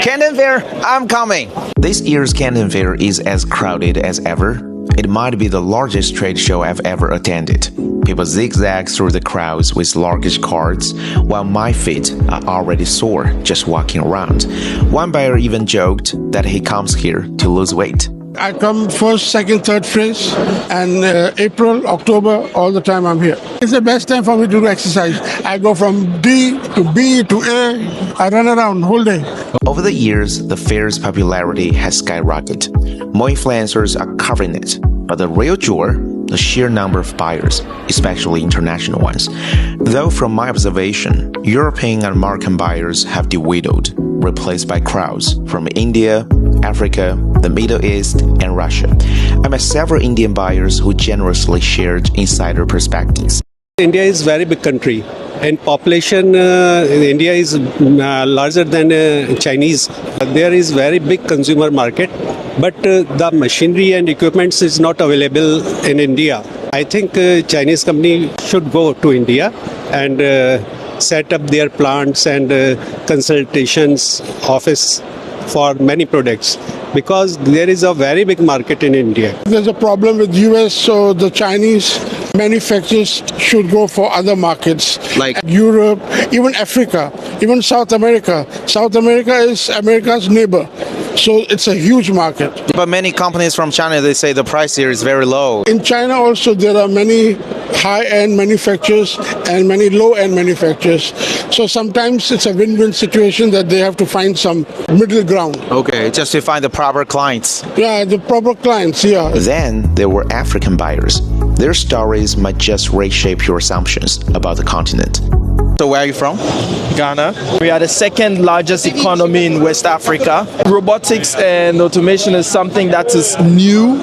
Canton Fair, I'm coming. This year's Canton Fair is as crowded as ever. It might be the largest trade show I've ever attended. People zigzag through the crowds with luggage carts, while my feet are already sore just walking around. One buyer even joked that he comes here to lose weight. I come first, second, third phase, and April, October, all the time I'm here. It's the best time for me to do exercise. I go from D to B to A. I run around whole day. Over the years, the fair's popularity has skyrocketed. More influencers are covering it, but the real jewel, the sheer number of buyers, especially international ones. Though from my observation, European and American buyers have dwindled, replaced by crowds from India, Africa, the Middle East, and Russia. I met several Indian buyers who generously shared insider perspectives. India is a very big country, and population India is larger than Chinese. There is very big consumer market, but the machinery and equipments is not available in India. I think Chinese company should go to India and set up their plants and consultations office for many products, because there is a very big market in India. There's a problem with US, so the Chinese manufacturers should go for other markets Like Europe, even Africa, even South America. South America is America's neighbor, so it's a huge market. But many companies from China, they say the price here is very low. In China also there are many high-end manufacturers and many low-end manufacturers. So sometimes it's a win-win situation that they have to find some middle ground. Okay, just to find the proper clients. Yeah, the proper clients, yeah. Then there were African buyers. Their stories might just reshape your assumptions about the continent. So where are you from? Ghana. We are the second largest economy in West Africa. Robotics and automation is something that is new,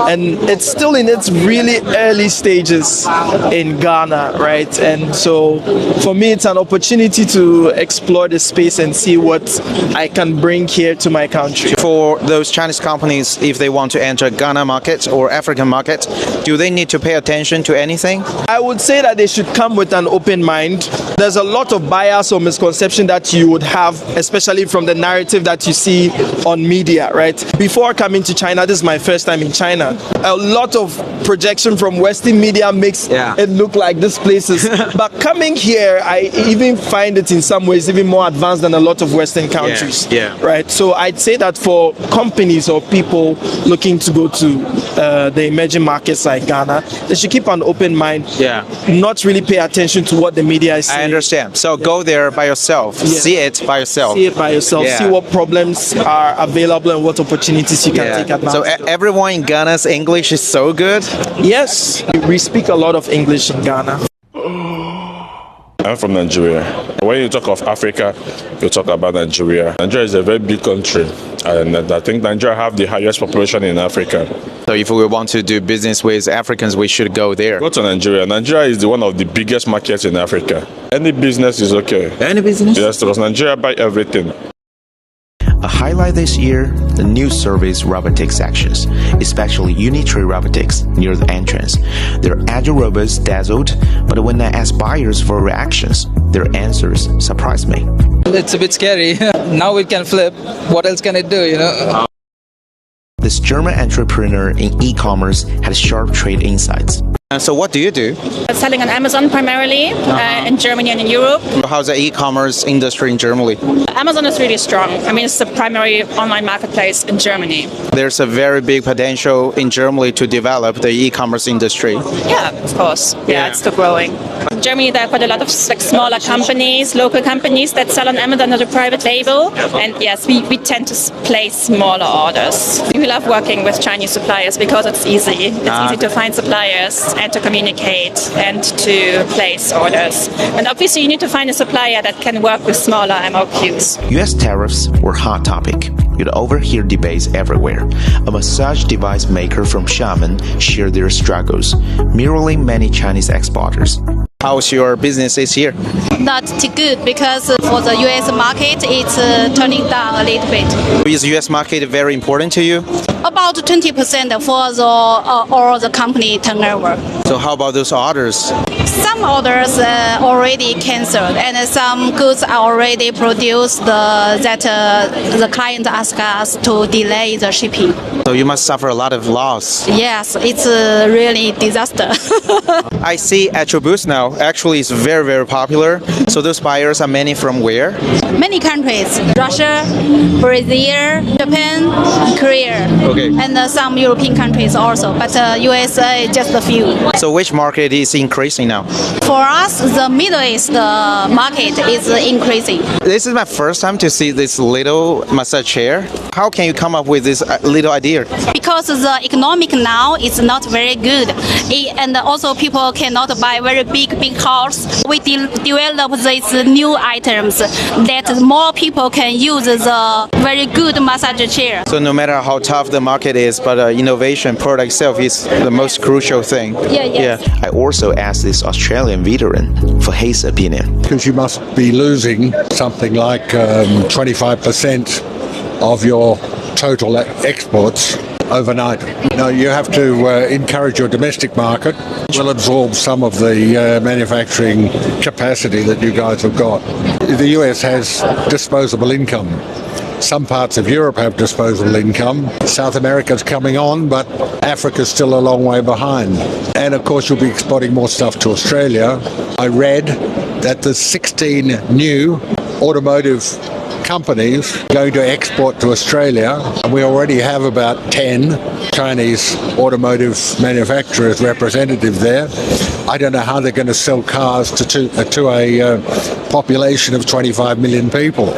and it's still in its really early stages in Ghana, right? And so for me, it's an opportunity to explore the space and see what I can bring here to my country. For those Chinese companies, if they want to enter Ghana market or African market, do they need to pay attention to anything? I would say that they should come with an open mind. There's a lot of bias or misconception that you would have, especially from the narrative that you see on media, right? Before coming to China, this is my first time in China. A lot of projection from Western media makes it look like this place is... But coming here, I even find it in some ways even more advanced than a lot of Western countries, right? So I'd say that for companies or people looking to go to the emerging markets like Ghana, they should keep an open mind, not really pay attention to what the media is saying. I understand. So go there by yourself. See it by yourself. See it by yourself. See what problems are available and what opportunities you can take advantage of. So everyone in Ghana's English is so good? Yes, we speak a lot of English in Ghana. I'm from Nigeria. When you talk of Africa, you talk about Nigeria. Nigeria is a very big country, and I think Nigeria have the highest population in Africa. So if we want to do business with Africans, we should go there. Go to Nigeria. Nigeria is one of the biggest markets in Africa. Any business is okay. Any business? Yes, because Nigeria buy everything. A highlight this year, the new service robotics sections, especially Unitree Robotics near the entrance. Their agile robots dazzled, but when I asked buyers for reactions, their answers surprised me. It's a bit scary. Now it can flip. What else can it do, you know? This German entrepreneur in e-commerce had sharp trade insights. So what do you do? Selling on Amazon primarily in Germany and in Europe. How's the e-commerce industry in Germany? Amazon is really strong. I mean, it's the primary online marketplace in Germany. There's a very big potential in Germany to develop the e-commerce industry. Yeah, of course. Yeah, it's still growing. In Germany, there are quite a lot of smaller companies, local companies that sell on Amazon as a private label. And yes, we tend to place smaller orders. We love working with Chinese suppliers because it's easy. It's easy to find suppliers and to communicate and to place orders. And obviously you need to find a supplier that can work with smaller MOQs. US tariffs were a hot topic. You'd overhear debates everywhere. A massage device maker from Xiamen shared their struggles, mirroring many Chinese exporters. How's your business this year? Not too good because for the US market, it's turning down a little bit. Is the US market very important to you? About 20% for the all the company turnover. So how about those orders? Some orders already cancelled, and some goods are already produced that the client asked us to delay the shipping. So you must suffer a lot of loss. Yes, it's really disaster. I see attributes now. Actually, it's very, very popular. So those buyers are many from where? Many countries: Russia, Brazil, Japan, Korea, Okay. and some European countries also. But USA just a few. So which market is increasing now? For us, the Middle East market is increasing. This is my first time to see this little massage chair. How can you come up with this little idea? Because the economic now is not very good, and also people cannot buy very big house. We develop these new items that more people can use the very good massage chair. So no matter how tough the market is, but innovation product itself is the most crucial thing. Yeah. I also asked this Australian veteran for his opinion. Because you must be losing something like 25% of your total exports overnight. You have to encourage your domestic market. Will absorb some of the manufacturing capacity that you guys have got. The US has disposable income. Some parts of Europe have disposable income. South America's coming on, but Africa's still a long way behind. And of course, you'll be exporting more stuff to Australia. I read that there's 16 new automotive companies going to export to Australia, and we already have about 10 Chinese automotive manufacturers representative there. I don't know how they're going to sell cars to a population of 25 million people.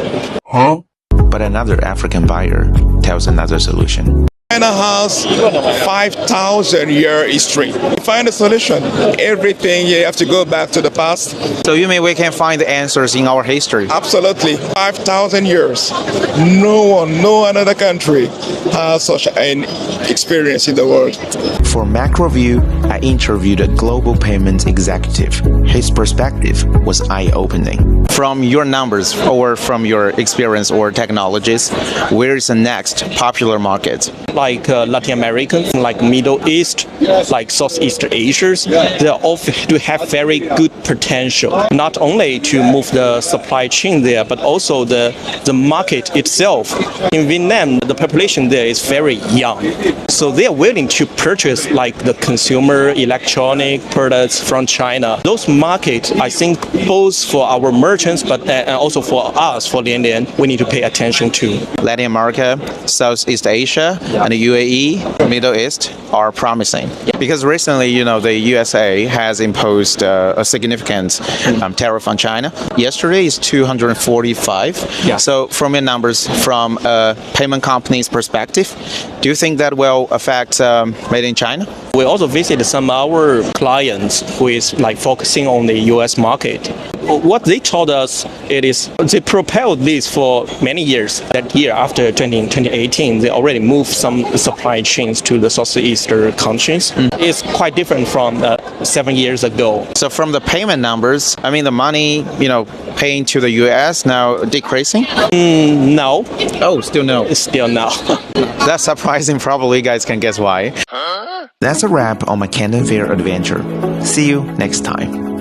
But another African buyer tells another solution. China has 5,000-year history. Find a solution. Everything you have to go back to the past. So you mean we can find the answers in our history? Absolutely. 5,000 years. No another country has such an experience in the world. For MacroView, I interviewed a global payments executive. His perspective was eye-opening. From your numbers or from your experience or technologies, where is the next popular market? Like Latin American, like Middle East, like Southeast Asia, they all do have very good potential. Not only to move the supply chain there, but also the market itself. In Vietnam, the population there is very young, so they are willing to purchase like the consumer electronic products from China. Those markets, I think, both for our merchants, but also for us, for the Indian, we need to pay attention to. Latin America, Southeast Asia, and the UAE, Middle East are promising. Because recently, the USA has imposed a significant tariff on China. Yesterday is 245. Yeah. So from your numbers, from a payment company's perspective, do you think that will affect made in China? We also visit some of our clients who is like focusing on the US market. What they told us, it is they propelled this for many years. That year after 2018, they already moved some supply chains to the Southeastern countries. It's quite different from 7 years ago. So from the payment numbers, I mean the money, paying to the US now decreasing? No. Oh, still no. Still no. That's surprising. Probably you guys can guess why. That's a wrap on my Canton Fair adventure. See you next time.